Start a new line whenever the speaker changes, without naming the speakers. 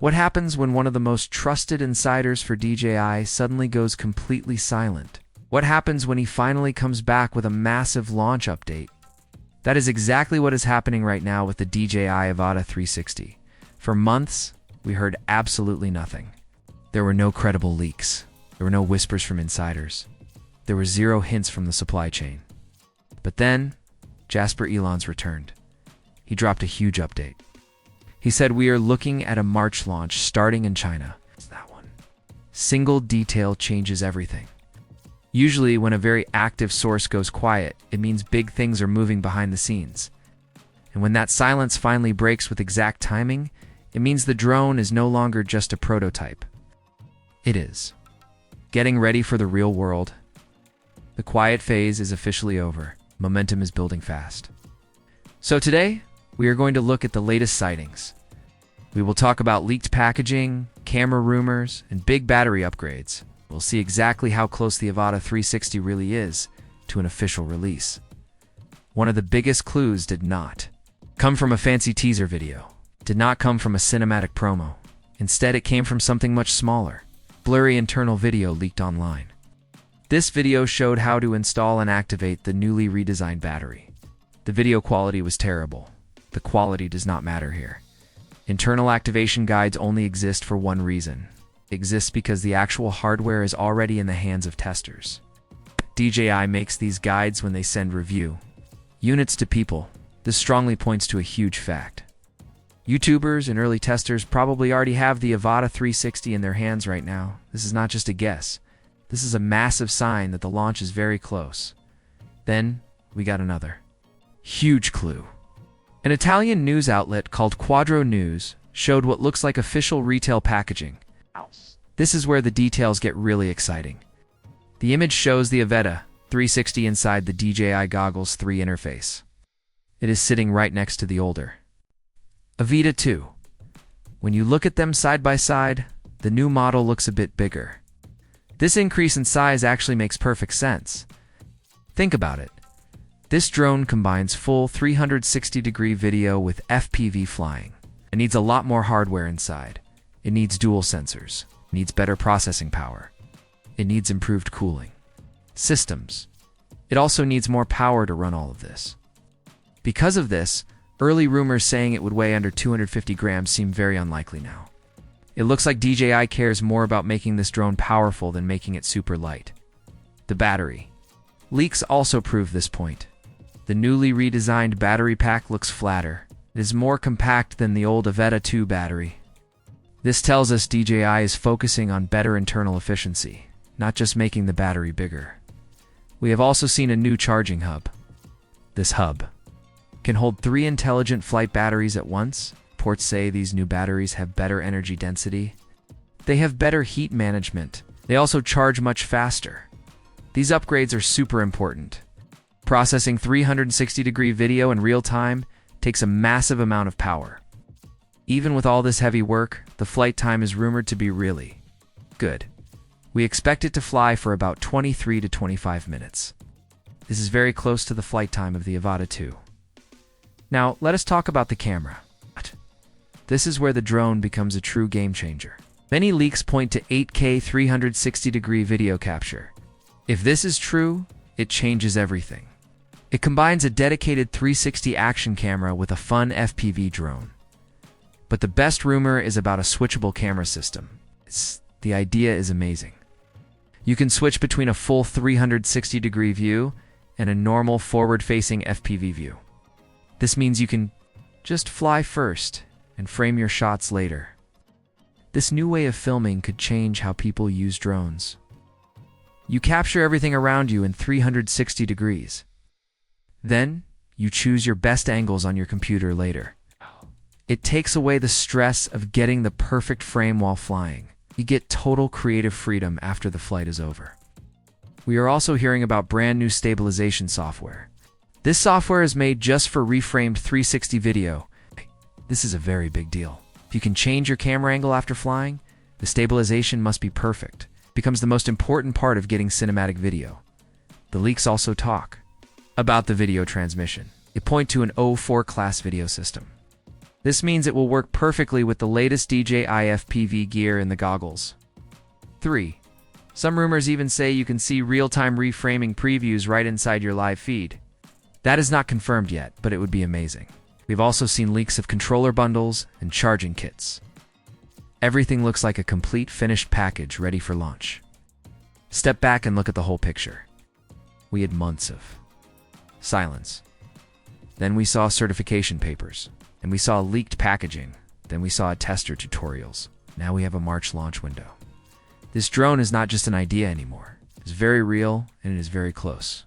What happens when one of the most trusted insiders for DJI suddenly goes completely silent? What happens when he finally comes back with a massive launch update? That is exactly what is happening right now with the DJI Avata 360. For months, we heard absolutely nothing. There were no credible leaks. There were no whispers from insiders. There were zero hints from the supply chain. But then, Jasper Elons returned. He dropped a huge update. He said, "We are looking at a March launch starting in China." It's that one. Single detail changes everything. Usually, when a very active source goes quiet, it means big things are moving behind the scenes. And when that silence finally breaks with exact timing, it means the drone is no longer just a prototype. It is getting ready for the real world. The quiet phase is officially over. Momentum is building fast. So today, we are going to look at the latest sightings. We will talk about leaked packaging, camera rumors, and big battery upgrades. We'll see exactly how close the Avata 360 really is to an official release. One of the biggest clues did not come from a fancy teaser video. It did not come from a cinematic promo. Instead, it came from something much smaller. Blurry internal video leaked online. This video showed how to install and activate the newly redesigned battery. The video quality was terrible. The quality does not matter here. Internal activation guides only exist for one reason. It exists because the actual hardware is already in the hands of testers. DJI makes these guides when they send review units to people. This strongly points to a huge fact. YouTubers and early testers probably already have the Avata 360 in their hands right now. This is not just a guess. This is a massive sign that the launch is very close. Then, we got another huge clue. An Italian news outlet called Quadro News showed what looks like official retail packaging. This is where the details get really exciting. The image shows the Avata 360 inside the DJI Goggles 3 interface. It is sitting right next to the older Avata 2. When you look at them side by side, the new model looks a bit bigger. This increase in size actually makes perfect sense. Think about it. This drone combines full 360-degree video with FPV flying. It needs a lot more hardware inside. It needs dual sensors. It needs better processing power. It needs improved cooling systems. It also needs more power to run all of this. Because of this, early rumors saying it would weigh under 250 grams seem very unlikely now. It looks like DJI cares more about making this drone powerful than making it super light. The battery leaks also prove this point. The newly redesigned battery pack looks flatter. It is more compact than the old Avata 2 battery. This tells us DJI is focusing on better internal efficiency, not just making the battery bigger. We have also seen a new charging hub. This hub can hold 3 intelligent flight batteries at once. Reports say these new batteries have better energy density. They have better heat management. They also charge much faster. These upgrades are super important. Processing 360-degree video in real time takes a massive amount of power. Even with all this heavy work, the flight time is rumored to be really good. We expect it to fly for about 23 to 25 minutes. This is very close to the flight time of the Avata 2. Now, let us talk about the camera. This is where the drone becomes a true game changer. Many leaks point to 8K 360-degree video capture. If this is true, it changes everything. It combines a dedicated 360 action camera with a fun FPV drone. But the best rumor is about a switchable camera system. The idea is amazing. You can switch between a full 360-degree view and a normal forward-facing FPV view. This means you can just fly first and frame your shots later. This new way of filming could change how people use drones. You capture everything around you in 360 degrees. Then, you choose your best angles on your computer later. It takes away the stress of getting the perfect frame while flying. You get total creative freedom after the flight is over. We are also hearing about brand new stabilization software. This software is made just for reframed 360 video. This is a very big deal. If you can change your camera angle after flying, the stabilization must be perfect. It becomes the most important part of getting cinematic video. The leaks also talk about the video transmission. It point to an O4 class video system. This means it will work perfectly with the latest DJI FPV gear and the goggles. 3. Some rumors even say you can see real-time reframing previews right inside your live feed. That is not confirmed yet, but it would be amazing. We've also seen leaks of controller bundles and charging kits. Everything looks like a complete finished package ready for launch. Step back and look at the whole picture. We had months of silence. Then we saw certification papers. And we saw leaked packaging. Then we saw tester tutorials. Now we have a March launch window. This drone is not just an idea anymore. It's very real and it is very close.